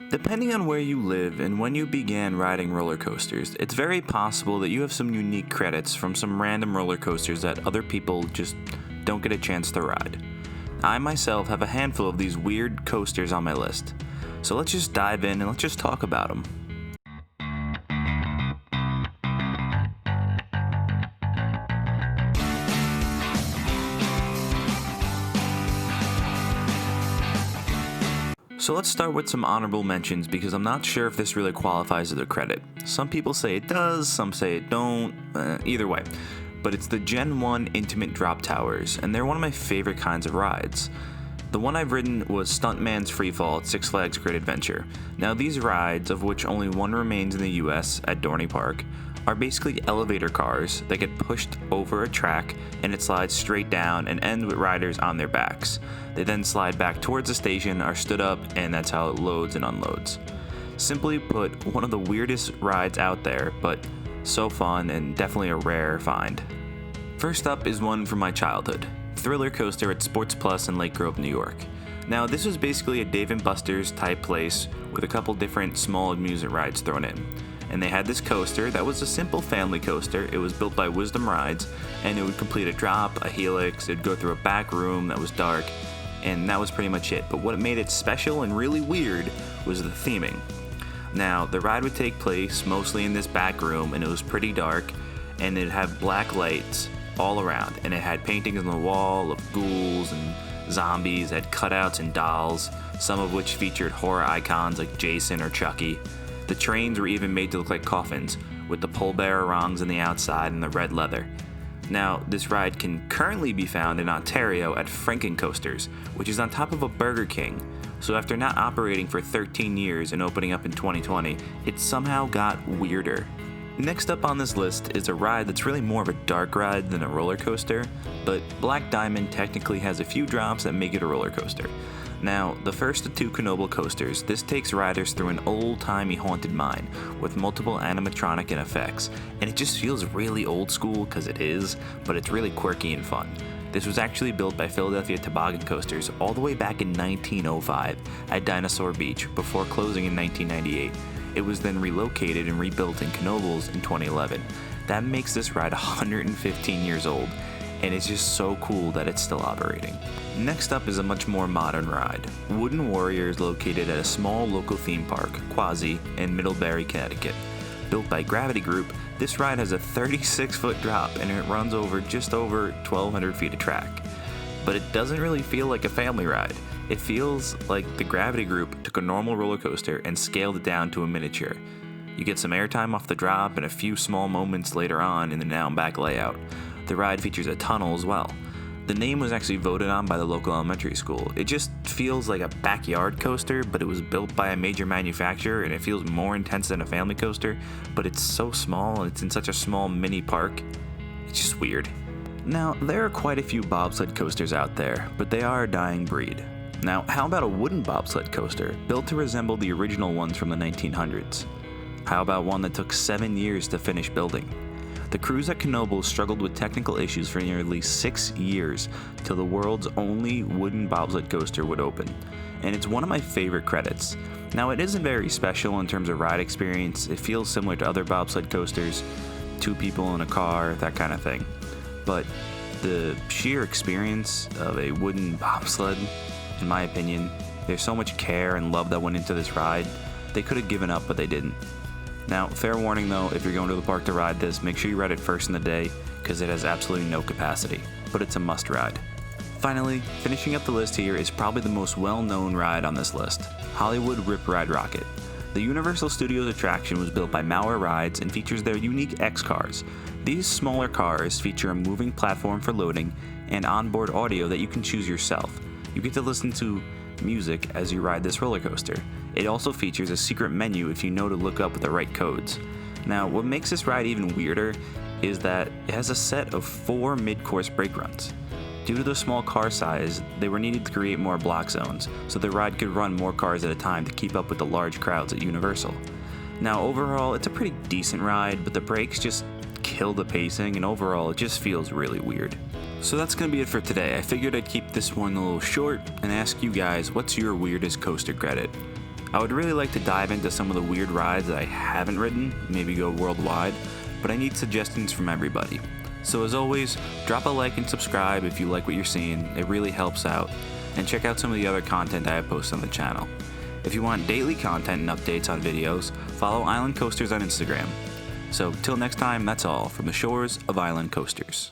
Depending on where you live and when you began riding roller coasters, it's very possible that you have some unique credits from some random roller coasters that other people just don't get a chance to ride. I myself have a handful of these weird coasters on my list, so let's just dive in and let's just talk about them. So let's start with some honorable mentions because I'm not sure if this really qualifies as a credit. Some people say it does, some say it don't, either way. But it's the Gen 1 Intimate Drop Towers, and they're one of my favorite kinds of rides. The one I've ridden was Stuntman's Freefall at Six Flags Great Adventure. Now these rides, of which only one remains in the US at Dorney Park, are basically elevator cars that get pushed over a track and it slides straight down and ends with riders on their backs. They then slide back towards the station, are stood up, and that's how it loads and unloads. Simply put, one of the weirdest rides out there, but so fun and definitely a rare find. First up is one from my childhood, Thriller Coaster at Sports Plus in Lake Grove, New York. Now this was basically a Dave & Buster's type place with a couple different small amusement rides thrown in. And they had this coaster that was a simple family coaster. It was built by Wisdom Rides, and it would complete a drop, a helix, it'd go through a back room that was dark, and that was pretty much it. But what made it special and really weird was the theming. Now, the ride would take place mostly in this back room, and it was pretty dark, and it'd have black lights all around, and it had paintings on the wall of ghouls and zombies, it had cutouts and dolls, some of which featured horror icons like Jason or Chucky. The trains were even made to look like coffins, with the pole-bearer rungs on the outside and the red leather. Now, this ride can currently be found in Ontario at Franken Coasters, which is on top of a Burger King. So after not operating for 13 years and opening up in 2020, it somehow got weirder. Next up on this list is a ride that's really more of a dark ride than a roller coaster, but Black Diamond technically has a few drops that make it a roller coaster. Now, the first of two Knoebels coasters, this takes riders through an old-timey haunted mine with multiple animatronic and effects, and it just feels really old school because it is, but it's really quirky and fun. This was actually built by Philadelphia Toboggan Coasters all the way back in 1905 at Dinosaur Beach before closing in 1998. It was then relocated and rebuilt in Knoebels in 2011. That makes this ride 115 years old, and it's just so cool that it's still operating. Next up is a much more modern ride. Wooden Warrior is located at a small local theme park, Quasi, in Middlebury, Connecticut. Built by Gravity Group, this ride has a 36-foot drop and it runs over just over 1,200 feet of track. But it doesn't really feel like a family ride. It feels like the Gravity Group took a normal roller coaster and scaled it down to a miniature. You get some airtime off the drop and a few small moments later on in the now and back layout. The ride features a tunnel as well. The name was actually voted on by the local elementary school. It just feels like a backyard coaster, but it was built by a major manufacturer and it feels more intense than a family coaster, but it's so small and it's in such a small mini park. It's just weird. Now, there are quite a few bobsled coasters out there, but they are a dying breed. Now, how about a wooden bobsled coaster, built to resemble the original ones from the 1900s? How about one that took 7 years to finish building? The crews at Knoebels struggled with technical issues for nearly 6 years till the world's only wooden bobsled coaster would open, and it's one of my favorite credits. Now, it isn't very special in terms of ride experience. It feels similar to other bobsled coasters, 2 people in a car, that kind of thing. But the sheer experience of a wooden bobsled, in my opinion, there's so much care and love that went into this ride. They could have given up, but they didn't. Now, fair warning though, if you're going to the park to ride this, make sure you ride it first in the day, because it has absolutely no capacity, but it's a must ride. Finally, finishing up the list here is probably the most well-known ride on this list, Hollywood Rip Ride Rocket. The Universal Studios attraction was built by Maurer Rides and features their unique X cars. These smaller cars feature a moving platform for loading and onboard audio that you can choose yourself. You get to listen to music as you ride this roller coaster. It also features a secret menu if you know to look up the right codes. Now, what makes this ride even weirder is that it has a set of 4 mid-course brake runs. Due to the small car size, they were needed to create more block zones, so the ride could run more cars at a time to keep up with the large crowds at Universal. Now, overall, it's a pretty decent ride, but the brakes just kill the pacing, and overall, it just feels really weird. So that's going to be it for today. I figured I'd keep this one a little short and ask you guys, what's your weirdest coaster credit? I would really like to dive into some of the weird rides that I haven't ridden, maybe go worldwide, but I need suggestions from everybody. So as always, drop a like and subscribe if you like what you're seeing, it really helps out, and check out some of the other content I have posted on the channel. If you want daily content and updates on videos, follow Island Coasters on Instagram. So till next time, that's all from the shores of Island Coasters.